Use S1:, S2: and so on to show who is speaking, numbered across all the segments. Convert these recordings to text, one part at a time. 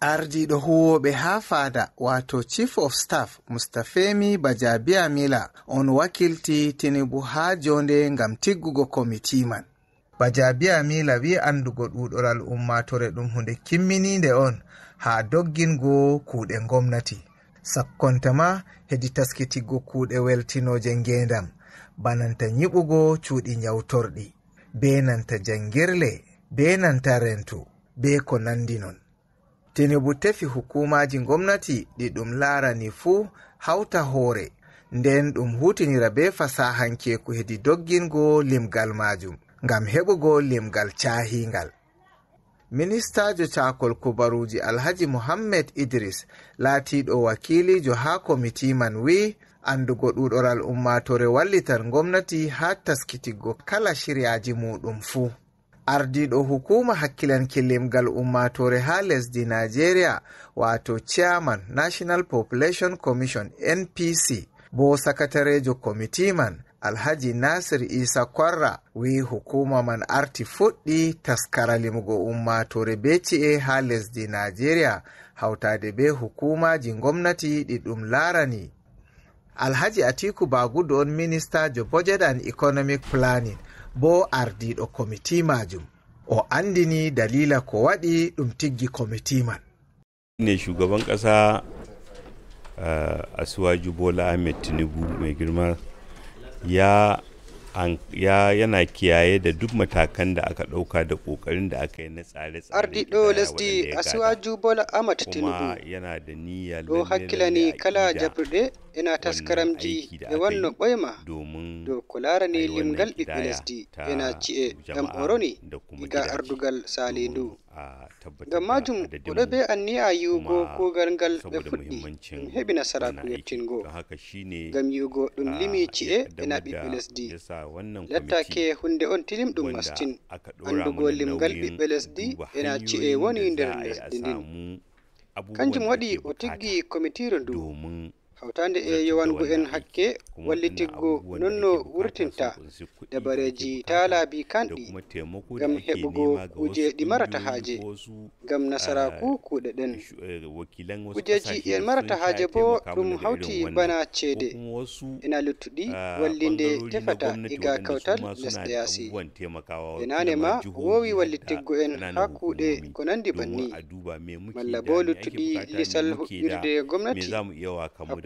S1: Ardiɗo huwoɓe ha fada wato Chief of Staff Mustafemi Bajabiamila on wakilti Tinubu ha jonde ngam tiggugo komiti man. Bajabiamila wi andugo ɗuɗoral ummatore ɗum hunde kimmininde on ha doggingo kuuɗe gomnati, sakkontama hedi taskitiggo kuuɗe weltinoje ngendam bananta nyiɓugo cuuɗi nyawtorɗi, be nanta jangirle, be nanta rentu, be ko nandi non. Tinubu tefi hukumaji gomnati ɗi ɗum larani fuu hauta hoore, nden ɗum hutinira be fasahankeku hedi doggingo limgal majum ngam heɓugo limgal cahingal. Ministajo cakol kubaruji Alhaji Mohammed Idris laatiɗo wakilijo ha komiti man wi andugo ɗuɗoral ummatore wallitan gomnati ha taskitiggo kala shiryaji muɗum fuu. Ardiɗo hukuma hakkilanki limgal ummatore ha lesdi Nigeria wato Chairman National Population Commission NPC bo sakatarejo komiti man Alhaji Nasir Isa Kwarra wi hukuma man arti fuɗɗi taskara limugo ummatore be ci'e ha lesdi Nigeria hautade be hukumaji gomnati ɗi ɗum larani. Alhaji Atiku Bagudu on Ministajo Budget and Economic Planning bo ardiɗo komiti majum. O andini dalila ko waɗi ɗum tiggi komiti man.
S2: Ne shugaban ƙasa Asiwaju Bola Ahmed Tinubu mai girma yana kiyaye da duk matakan da aka ɗauka da ƙoƙarin da aka yi na tsare-tsare.
S3: Ardiɗo lesdi Asiwaju Bola Ahmed Tinubu
S2: yana da niyya
S3: ɗo hakkilani kala jabruɗe ena taskaramji e wanno ɓoyma dow ko larani limgal ɓiɓɓe lesdi ena ci'e ɗam ɓoroni diga ardugal salindu. Ngam majum oɗo be anniya yi'ugo kuugal ngal ɓe fuɗɗi ɗum heɓi nasaraku yettingo ngam yi'ugo ɗum limi ci'e ena ɓiɓɓe lesdi. Lattake hunde on tilimɗum mastin andugo limgal ɓiɓɓe lesdi ena ci'e woni nder lesdi ndin. Kanjum waɗi o tiggi komitiru ndu hawtande e yowangu en hakke wallitiggo nonno wurtinta dabareji ta laabi kanɗi ngam heɓugo kuje ɗi marata haaje ngam nasaraku kuuɗe ɗen. Kujeji en marata haaje bo ɗum hawti bana ceede ena luttuɗi wallinde tefata iga kawtal lesɗe yaasi. E nane ma wowi wallitiggo en ha kuuɗe ko nandi banni malla bo luttuɗi lisal huɓɓirde gomnati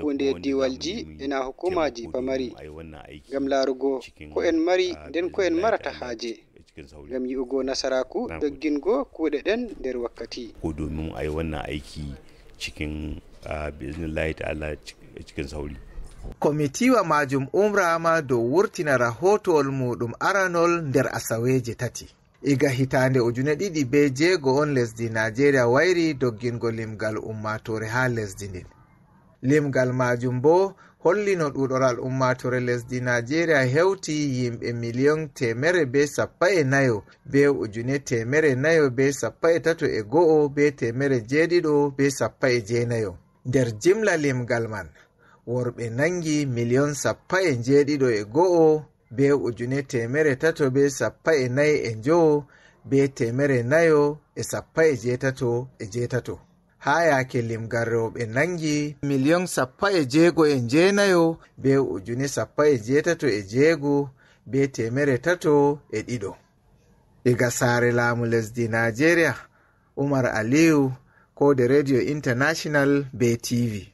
S3: hakkunde diwalji ena hukumaji pamari ngam laarugo ko en mari nden ko en marata haaje ngam yi'ugo nasaraku doggingo kuuɗe ɗen nder wakkati.
S2: Ko domin a yi wannan aiki cikin biznillahi ta'ala cikin sauri.
S1: Komitiwa majum umrama dow wurtina rahotowol muɗum aranol nder asaweje tati. Iga hitande 2006 on lesdi Nigeria wairi doggingo limgal ummatore ha lesdi ndin. Limgal majum bo hollino ɗuɗoral ummatore lesdi Nigeria hewti yimɓe 1,140,000 be 1,431 be 790. Nder jimla limgal man worɓe nangi 1,17,1 be 345 be 418. Ha yake limgal rewɓe nangi 1,19,9 be 18,6 be 302. Daga sare laamu lesdi Nigeria, Umar Aliyu, Kode Radio International be TV.